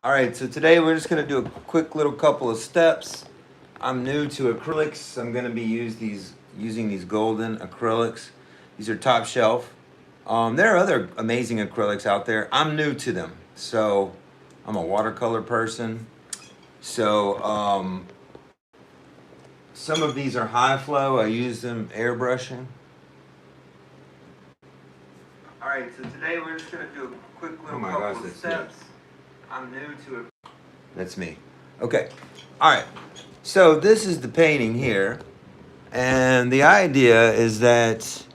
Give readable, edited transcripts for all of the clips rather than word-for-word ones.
All right, so today we're just gonna do a quick little couple of steps. I'm new to acrylics. I'm gonna be using these golden acrylics. These are top shelf. There are other amazing acrylics out there. I'm new to them, so I'm a watercolor person. So some of these are high flow. I use them airbrushing. All right, so today we're just gonna do a quick little couple of steps. I'm new to it. That's me. Okay. All right. So this is the painting here. And the idea is that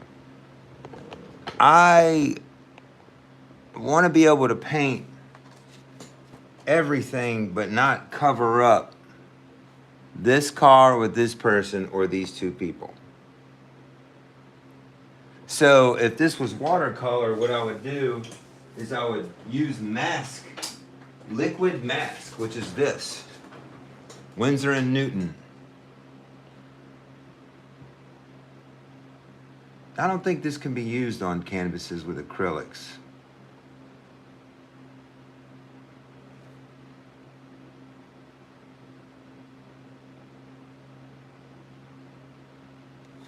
I want to be able to paint everything but not cover up this car with this person or these two people. So if this was watercolor, what I would do is I would use mask, liquid mask, which is this, Winsor & Newton. I don't think this can be used on canvases with acrylics.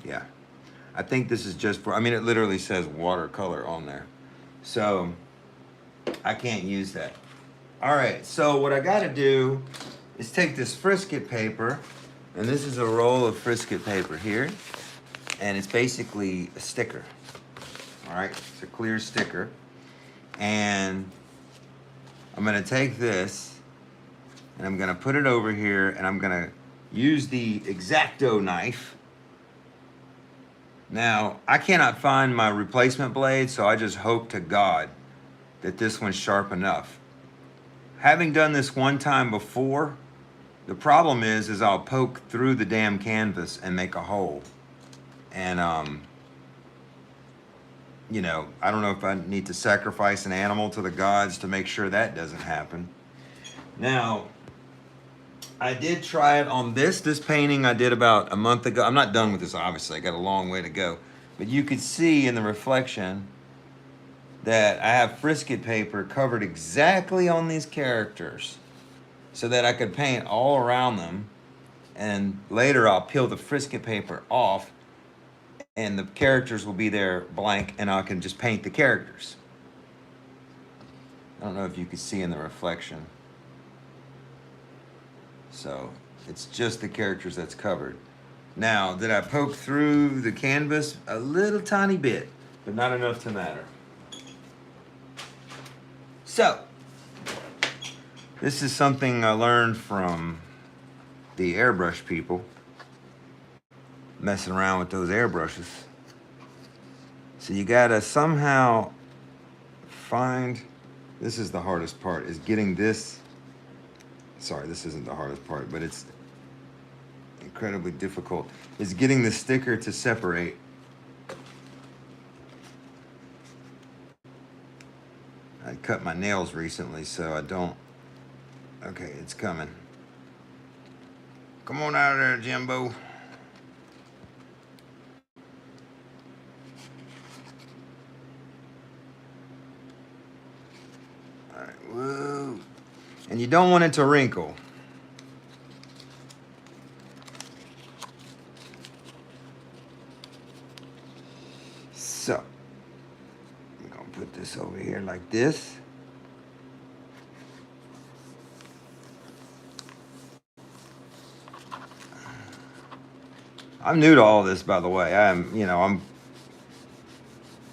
Yeah, I think this is just for, I mean, it literally says watercolor on there. So I can't use that. All right, so what I gotta do is take this Frisket paper, and this is a roll of Frisket paper here, and it's basically a sticker. All right, it's a clear sticker. And I'm gonna take this, and I'm gonna put it over here, and I'm gonna use the X-Acto knife. Now, I cannot find my replacement blade, so I just hope to God that this one's sharp enough. Having done this one time before, the problem is I'll poke through the damn canvas and make a hole. And, you know, I don't know if I need to sacrifice an animal to the gods to make sure that doesn't happen. Now, I did try it on this painting I did about a month ago. I'm not done with this, obviously. I got a long way to go. But you could see in the reflection that I have Frisket paper covered exactly on these characters so that I could paint all around them. And later I'll peel the Frisket paper off and the characters will be there blank and I can just paint the characters. I don't know if you can see in the reflection. So it's just the characters that's covered. Now, did I poke through the canvas? A little tiny bit, but not enough to matter. So, this is something I learned from the airbrush people, messing around with those airbrushes. So you gotta somehow find, this is the hardest part, is getting this, sorry, this isn't the hardest part, but it's incredibly difficult, is getting the sticker to separate. I cut my nails recently, so I don't, okay, it's coming. Come on out of there, Jimbo. All right, whoa. And you don't want it to wrinkle. So, I'm gonna put this over here like this. I'm new to all this, by the way.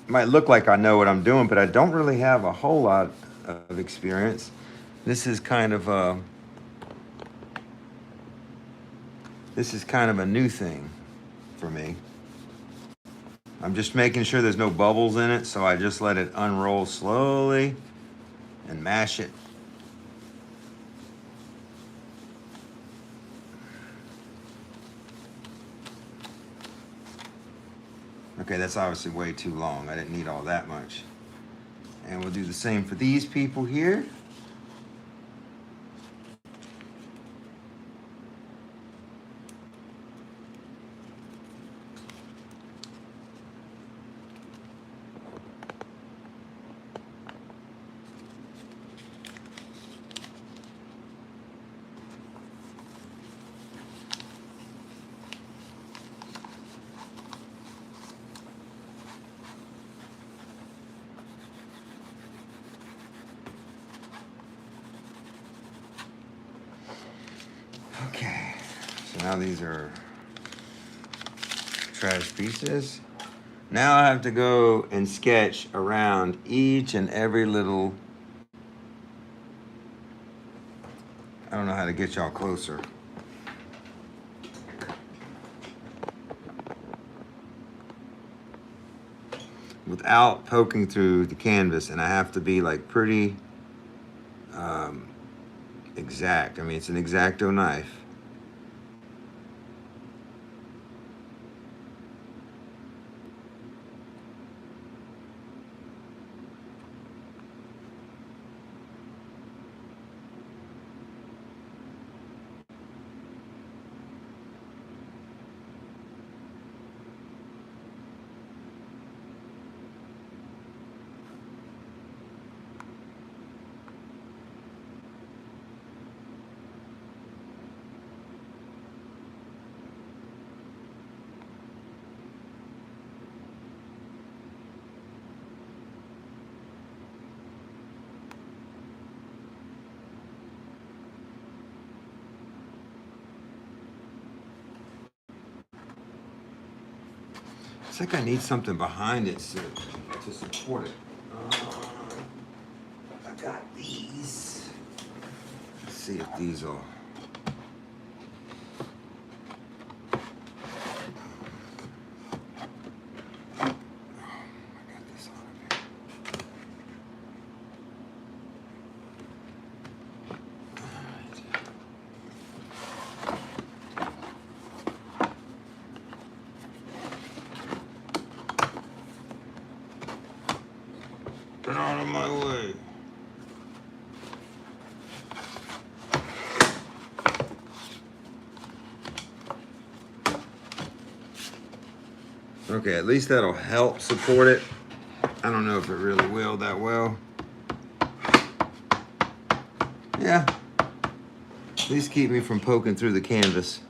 Might look like I know what I'm doing, but I don't really have a whole lot of experience. This is kind of a new thing for me. I'm just making sure there's no bubbles in it, so I just let it unroll slowly and mash it. Okay, that's obviously way too long. I didn't need all that much. And we'll do the same for these people here. Okay, so now these are trash pieces. Now I have to go and sketch around each and every little, I don't know how to get y'all closer. Without poking through the canvas, and I have to be like pretty exact. I mean, it's an X-Acto knife. It's like I need something behind it to support it. I got these. Let's see if these will. Get out of my way. Okay, at least that'll help support it. I don't know if it really will that well. Yeah. At least keep me from poking through the canvas.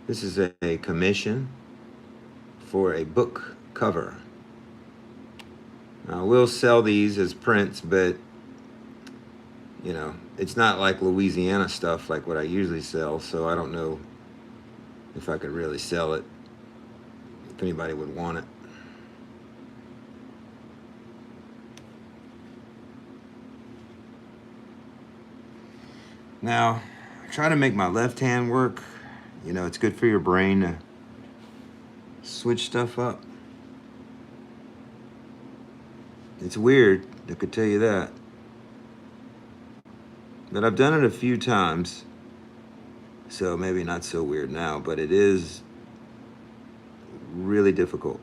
This is a commission for a book cover. Now, I will sell these as prints, but you know, it's not like Louisiana stuff like what I usually sell, so I don't know if I could really sell it, if anybody would want it. Now, I try to make my left hand work. You know, it's good for your brain to switch stuff up. It's weird, I could tell you that. But I've done it a few times, so maybe not so weird now, but it is really difficult.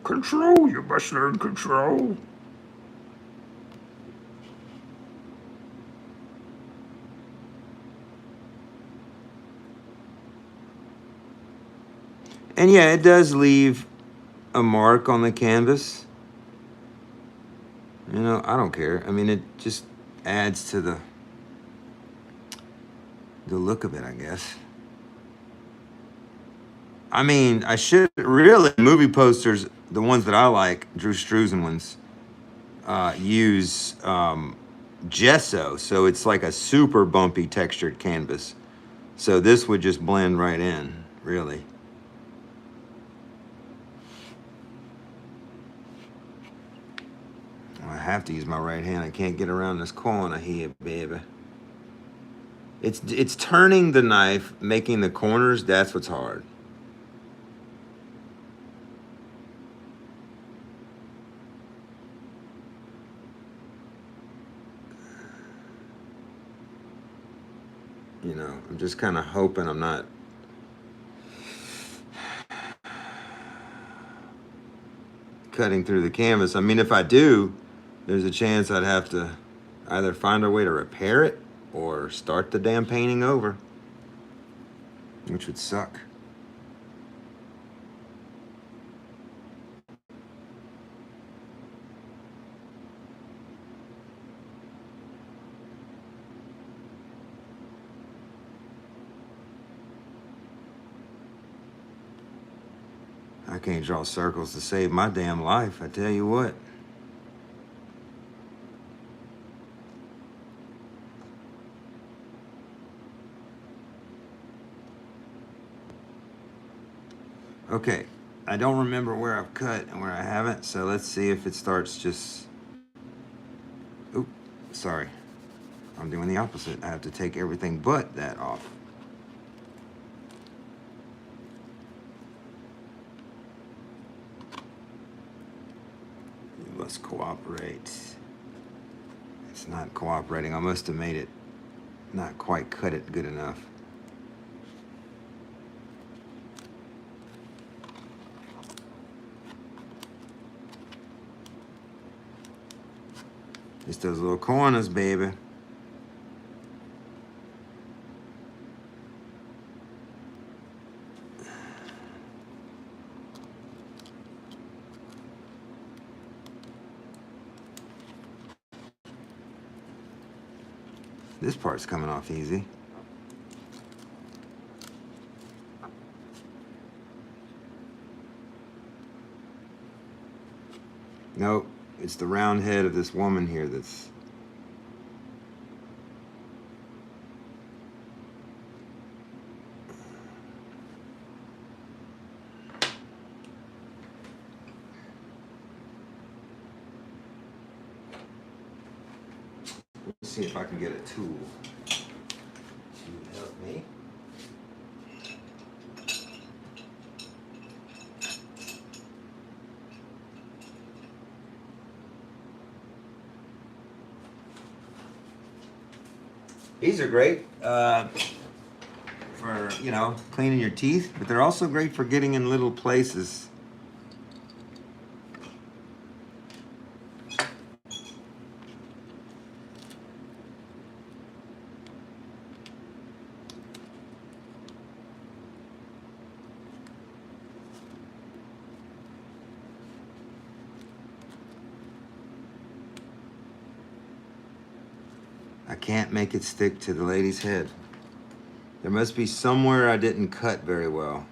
Control, you must learn control. And yeah, it does leave a mark on the canvas. You know, I don't care. I mean, it just adds to the look of it, I guess. I mean, I should really, movie posters, the ones that I like, Drew Struzan ones, use gesso, so it's like a super bumpy textured canvas. So this would just blend right in, really. I have to use my right hand. I can't get around this corner here, baby. It's turning the knife, making the corners, that's what's hard. You know, I'm just kind of hoping I'm not cutting through the canvas. I mean, if I do, there's a chance I'd have to either find a way to repair it or start the damn painting over. which would suck. I can't draw circles to save my damn life, I tell you what. Okay, I don't remember where I've cut and where I haven't, so let's see if it starts just... Oop, sorry. I'm doing the opposite. I have to take everything but that off. You must cooperate. It's not cooperating. I must have made it not quite cut it good enough. Just those little corners, baby. This part's coming off easy. Nope, it's the round head of this woman here that's... Let's see if I can get a tool to help me. These are great for, you know, cleaning your teeth, but they're also great for getting in little places. I can't make it stick to the lady's head. There must be somewhere I didn't cut very well.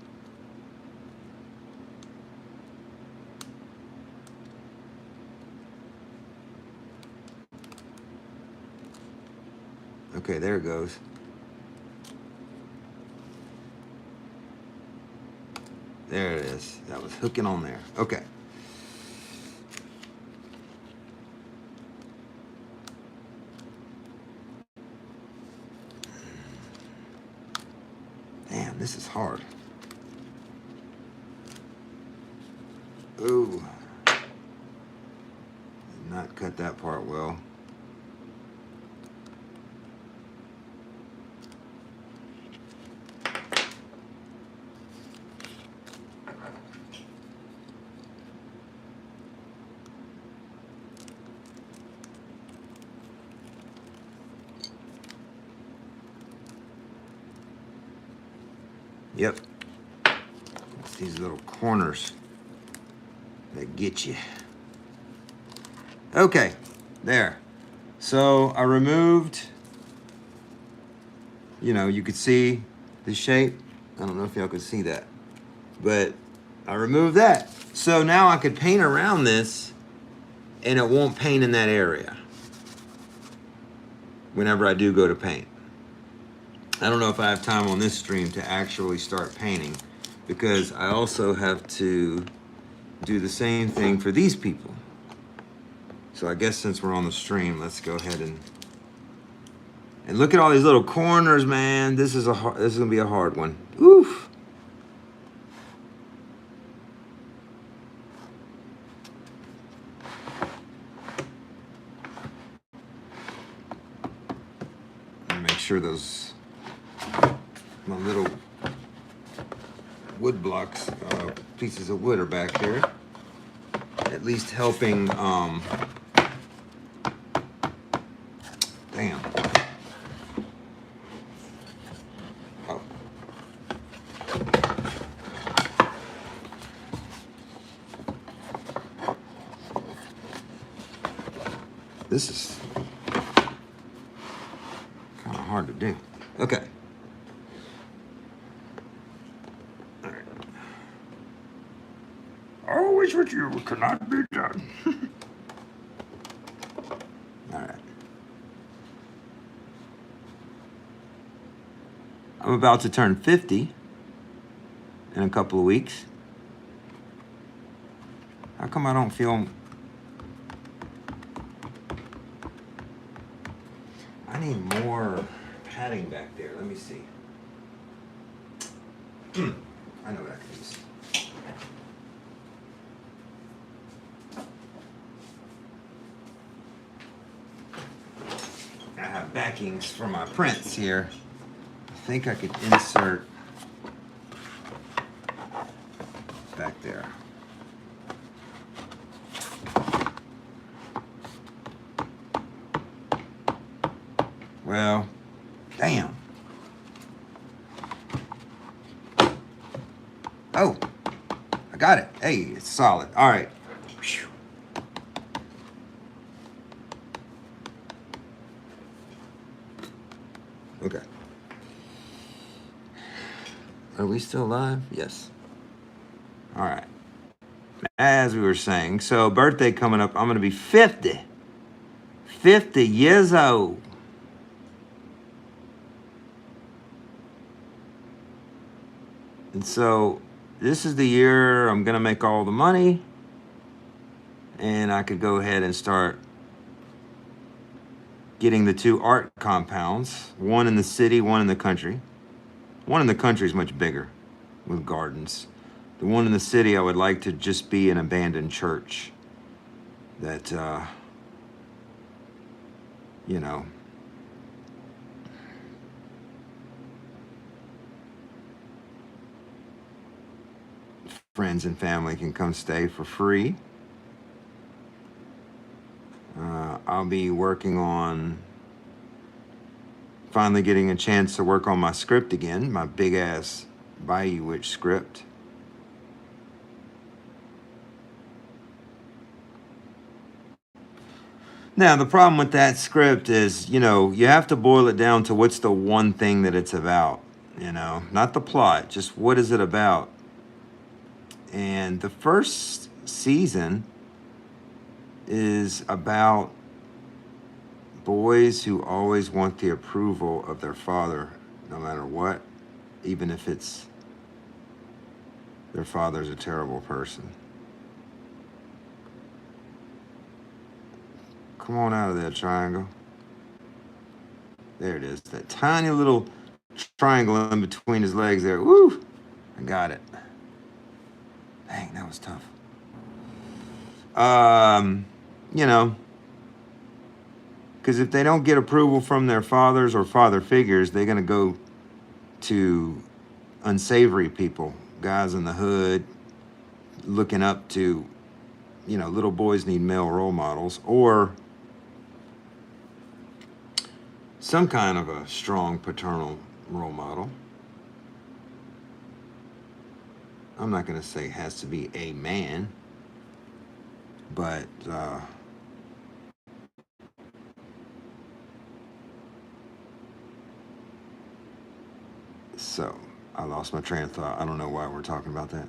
Okay, there it goes. There it is. That was hooking on there. Okay. Damn, this is hard. Ooh. Did not cut that part well. Yep. It's these little corners that get you. Okay, there. So I removed, you know, you could see the shape. I don't know if y'all could see that, but I removed that. So now I could paint around this and it won't paint in that area whenever I do go to paint. I don't know if I have time on this stream to actually start painting because I also have to do the same thing for these people. So I guess since we're on the stream, let's go ahead and look at all these little corners, man. This is gonna be a hard one. Oof. Make sure those my little wood blocks, pieces of wood are back here. At least helping, damn. Oh. hard to do. Okay. All right. Always with you cannot be done. All right. I'm about to turn 50 in a couple of weeks. How come I don't feel... I need more padding back there. Let me see. I know what I can use. I have backings for my prints here. I think I could insert back there. Well, damn. Oh, I got it. Hey, it's solid. All right. Whew. Okay. Are we still live? Yes. All right. As we were saying, so birthday coming up, I'm going to be 50. 50 years old. And so this is the year I'm going to make all the money, and I could go ahead and start getting the 2 art compounds, one in the city, one in the country. One in the country is much bigger with gardens. The one in the city, I would like to just be an abandoned church that, you know, friends and family can come stay for free. I'll be working on finally getting a chance to work on my script again, my big ass Bayou Witch script. Now, the problem with that script is, you know, you have to boil it down to what's the one thing that it's about, you know, not the plot, just what is it about. And the first season is about boys who always want the approval of their father, no matter what, even if it's their father's a terrible person. Come on out of there, triangle. There it is, that tiny little triangle in between his legs there. Woo! I got it. Dang, that was tough. You know, because if they don't get approval from their fathers or father figures, they're going to go to unsavory people, guys in the hood, looking up to, you know, little boys need male role models, or some kind of a strong paternal role model. I'm not going to say it has to be a man, but so I lost my train of thought. I don't know why we're talking about that.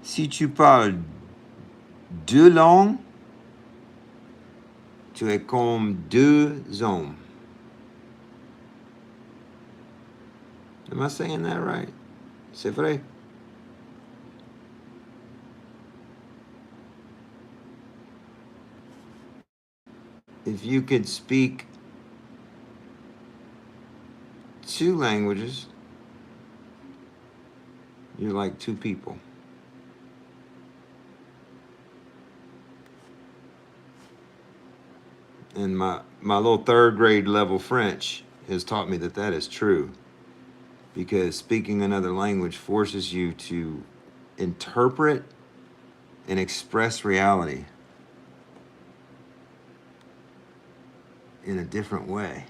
Si tu parles deux langues, tu es comme deux hommes. Am I saying that right? C'est vrai? If you could speak 2 languages, you're like 2 people. And my little 3rd grade level French has taught me that that is true, because speaking another language forces you to interpret and express reality in a different way.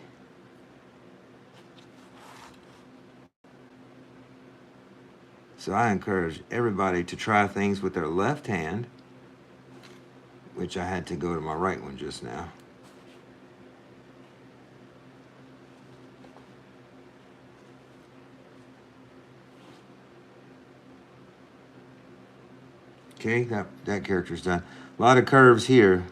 So I encourage everybody to try things with their left hand, which I had to go to my right one just now. Okay, that character's done. A lot of curves here.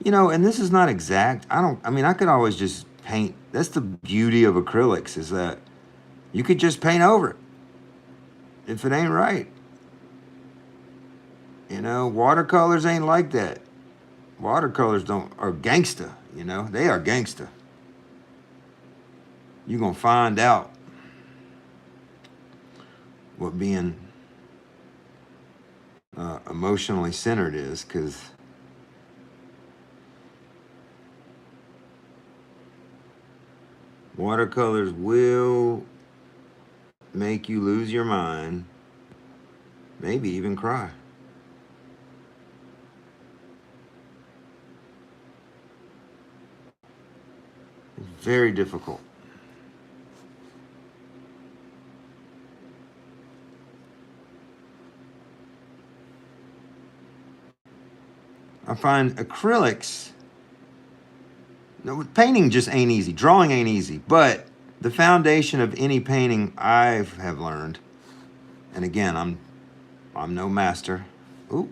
You know, and this is not exact. I mean, I could always just paint. That's the beauty of acrylics, is that you could just paint over it if it ain't right. You know, watercolors ain't like that. Watercolors are gangsta, you know? They are gangsta. You're going to find out what being emotionally centered is, because watercolors will make you lose your mind, maybe even cry. It's very difficult. I find acrylics, no, painting just ain't easy. Drawing ain't easy, but the foundation of any painting I have learned, and again, I'm no master. Ooh,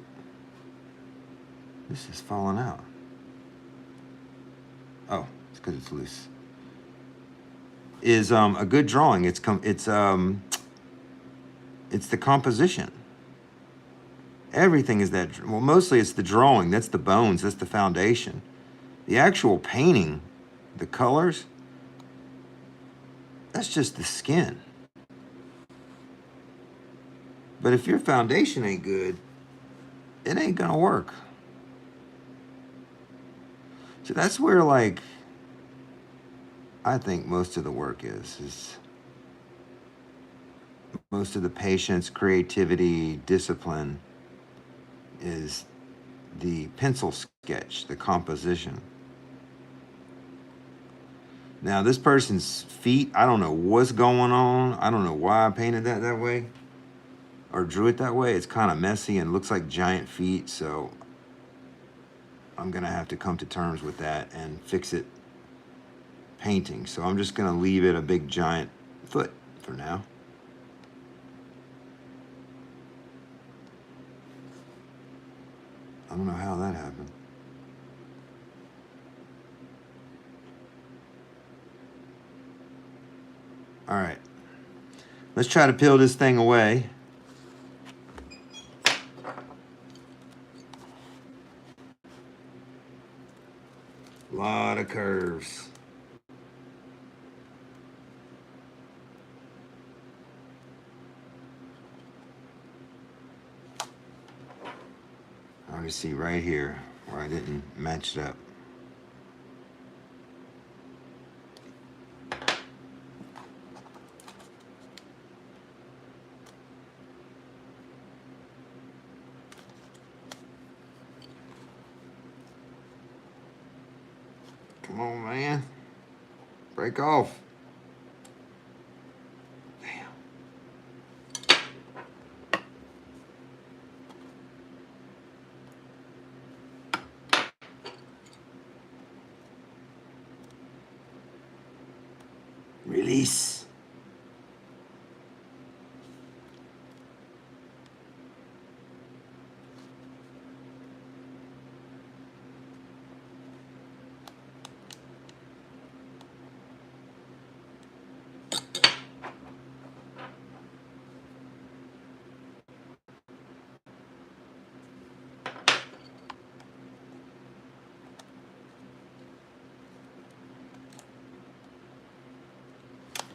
this is falling out. Oh, it's because it's loose. Is a good drawing. It's the composition. Everything is that. Well, mostly it's the drawing. That's the bones. That's the foundation. The actual painting, the colors, that's just the skin. But if your foundation ain't good, it ain't gonna work. So that's where, like, I think most of the work is most of the patience, creativity, discipline is the pencil sketch, the composition. Now, this person's feet, I don't know what's going on. I don't know why I painted that way or drew it that way. It's kind of messy and looks like giant feet, so I'm gonna have to come to terms with that and fix it painting. So I'm just gonna leave it a big giant foot for now. I don't know how that happened. All right, let's try to peel this thing away. A lot of curves. I can see right here where I didn't match it up. Come on, man. Break off. Damn. Release.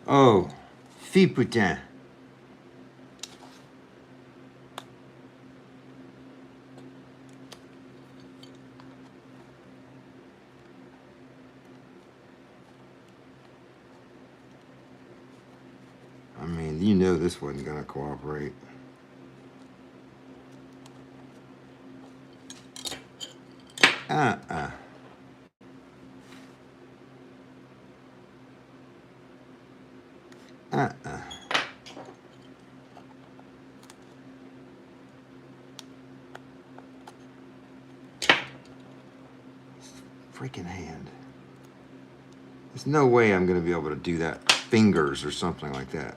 Oh, fille putain. I mean, you know this wasn't gonna cooperate. Uh-uh. Uh-uh. Freaking hand. There's no way I'm gonna be able to do that. Fingers or something like that.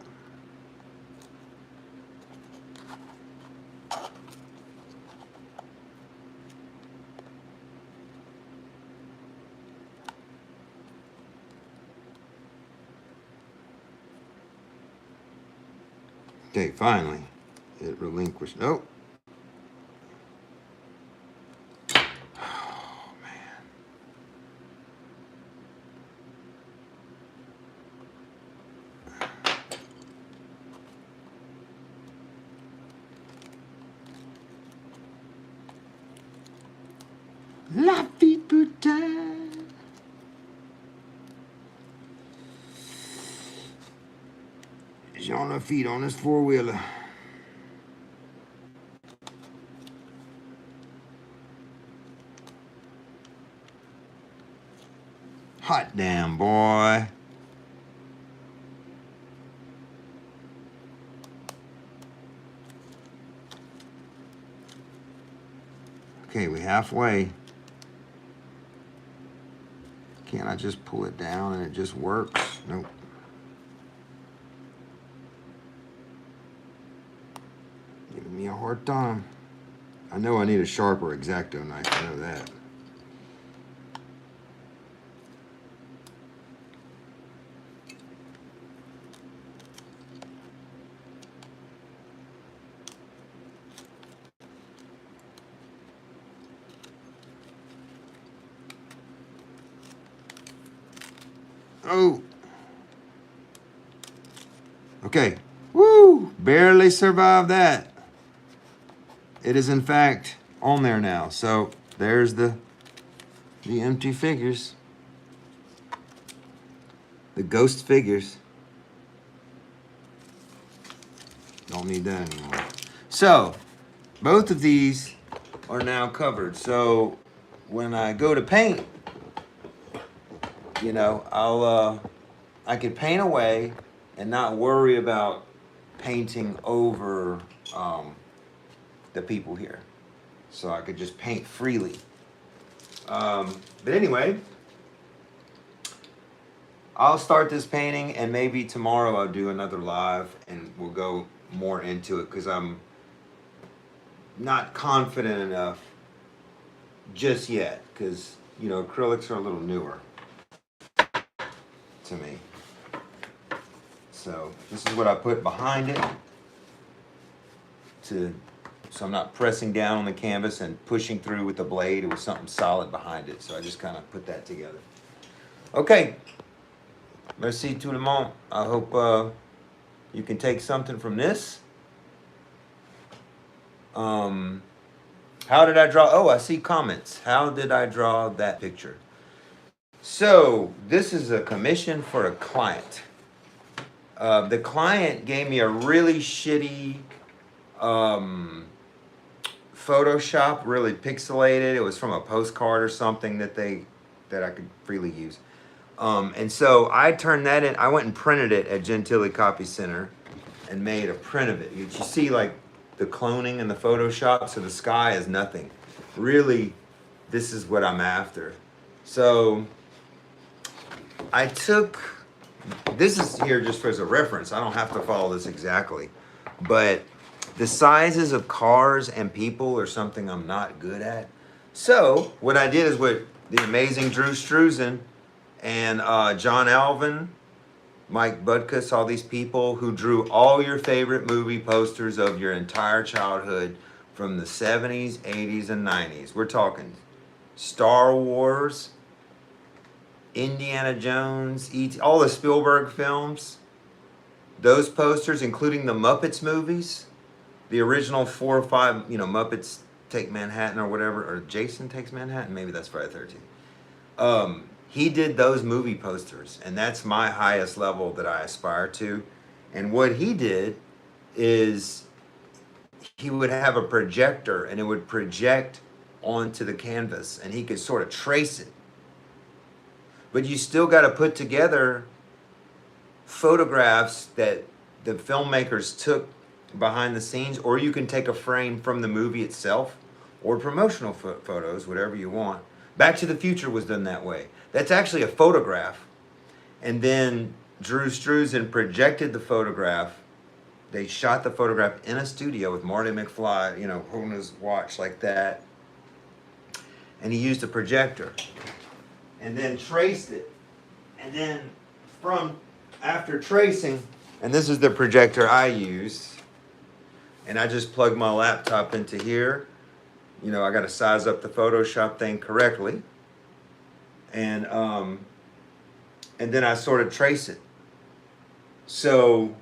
Okay, finally, it relinquished. Nope. Oh, man. La vie putain. He's on her feet on his four-wheeler. Hot damn, boy. Okay, we halfway. Can't I just pull it down and it just works? Nope. Giving me a hard time. I know I need a sharper X-Acto knife, I know that. Oh. Okay. Woo! Barely survived that. It is in fact on there now. So there's the empty figures. The ghost figures. Don't need that anymore. So both of these are now covered. So when I go to paint, you know, I could paint away and not worry about painting over the people here. So I could just paint freely. But anyway, I'll start this painting and maybe tomorrow I'll do another live and we'll go more into it because I'm not confident enough just yet because, you know, acrylics are a little newer to me. So this is what I put behind it so I'm not pressing down on the canvas and pushing through with the blade. It was something solid behind it. So I just kind of put that together. Okay. Merci tout le monde. I hope you can take something from this. How did I draw? Oh, I see comments. How did I draw that picture? So this is a commission for a client. The client gave me a really shitty Photoshop, really pixelated. It was from a postcard or something that I could freely use. And so I turned that in. I went and printed it at Gentili Copy Center and made a print of it. You see like the cloning and the Photoshop, so the sky is nothing. Really, this is what I'm after. So I took, this is here just as a reference. I don't have to follow this exactly, but the sizes of cars and people are something I'm not good at. So what I did is what the amazing Drew Struzan and John Alvin, Mike Budkus, all these people who drew all your favorite movie posters of your entire childhood from the 70s, 80s, and 90s. We're talking Star Wars, Indiana Jones, all the Spielberg films, those posters, including the Muppets movies, the original 4 or 5, you know, Muppets Take Manhattan or whatever, or Jason Takes Manhattan, maybe that's Friday the 13th. He did those movie posters, and that's my highest level that I aspire to. And what he did is he would have a projector, and it would project onto the canvas, and he could sort of trace it. But you still got to put together photographs that the filmmakers took behind the scenes, or you can take a frame from the movie itself, or promotional photos, whatever you want. Back to the Future was done that way. That's actually a photograph. And then Drew Struzan projected the photograph. They shot the photograph in a studio with Marty McFly, you know, holding his watch like that. And he used a projector. And then traced it. And then after tracing, and this is the projector I used. and I just plug my laptop into here. You know, I got to size up the Photoshop thing correctly, and then I sort of trace it. So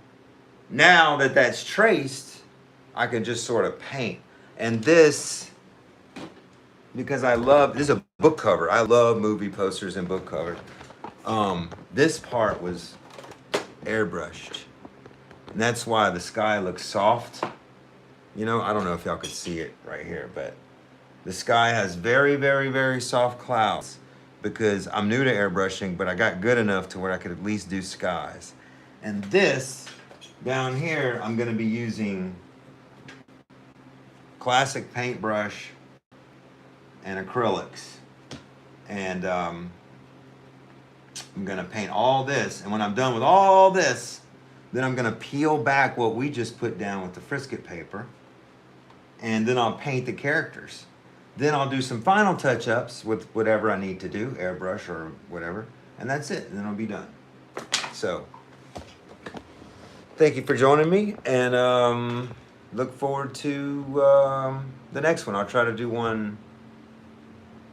now that that's traced, I can just sort of paint. And this, because this is a book cover. I love movie posters and book covers. This part was airbrushed, and that's why the sky looks soft. You know, I don't know if y'all could see it right here, but the sky has very, very, very soft clouds because I'm new to airbrushing, but I got good enough to where I could at least do skies. And this down here, I'm gonna be using classic paintbrush and acrylics. And I'm gonna paint all this. And when I'm done with all this, then I'm gonna peel back what we just put down with the Frisket paper. And then I'll paint the characters. Then I'll do some final touch-ups with whatever I need to do, airbrush or whatever, and that's it, and then I'll be done. So, thank you for joining me, and look forward to the next one. I'll try to do one